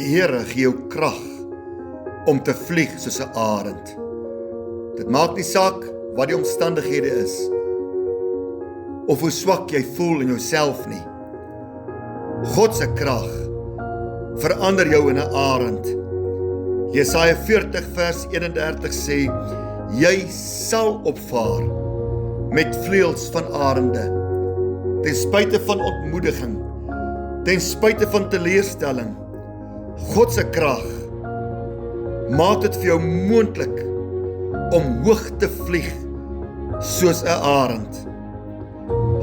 Here gee jou krag om te vlieg soos 'n arend. Dit maak nie saak wat die omstandighede is, of hoe swak jy voel in jouself nie. God se krag verander jou in 'n arend. Jesaja 40 vers 31 sê, jy sal opvaar met vleuels van arende, ten spyte van ontmoediging, ten spyte van teleurstelling. God se krag maak dit vir jou moontlik om hoog te vlieg soos 'n arend.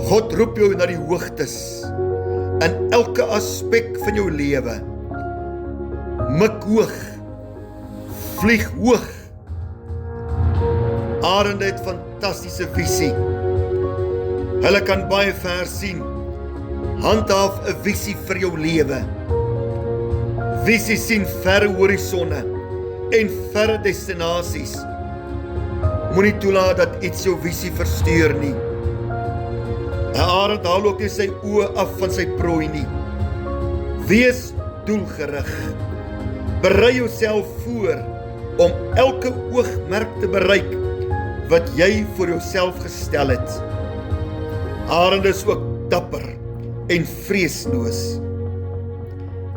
God roep jou na die hoogtes in elke aspek van jou lewe. Mik hoog, vlieg hoog. Arende het fantastiese visie. Hulle kan baie ver sien. Handhaaf 'n visie vir jou lewe. Visie sien verre horisonne en verre destinasies. Moenie toelaat dat iets jou visie versteur nie. 'n Arend haal ook nie sy oë af van sy prooi nie. Wees doelgerig. Berei jouself voor om elke oogmerk te bereik wat jy vir jouself gestel het. Arend is ook dapper en vreesloos.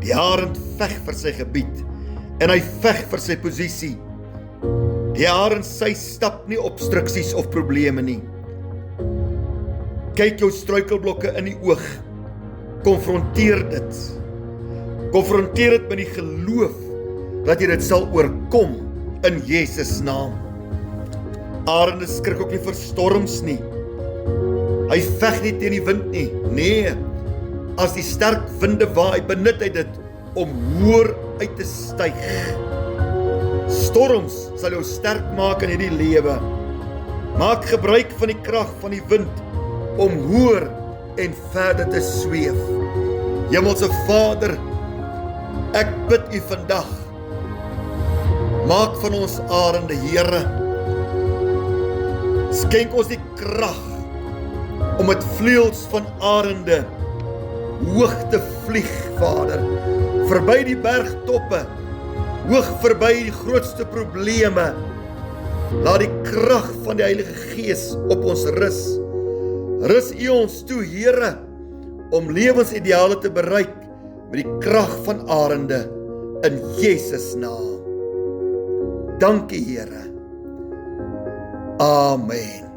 Die arend veg vir sy gebied en hy veg vir sy posisie. Die arend sy stap nie obstruksies of probleme nie. Kyk jou struikelblokke in die oog. Konfronteer dit. Konfronteer dit met die geloof dat jy dit sal oorkom in Jesus naam. Arende skrik ook nie vir storms nie. Hy veg nie teen die wind nie. Nee, as die sterk winde waai, benut hy dit om hoër uit te styg. Storms sal jou sterk maak in hierdie lewe. Maak gebruik van die krag van die wind om hoër en verder te sweef. Hemelse Vader, ek bid U vandag, maak van ons arende, Here. Skenk ons die krag om met vleuels van arende hoog te vlieg, Vader, verby die bergtoppe, hoog verby die grootste probleme. Laat die krag van die Heilige Gees op ons rus. Rus U ons toe, Here, om lewensideale te bereik met die krag van arende in Jesus naam. Dankie, Here. Amen.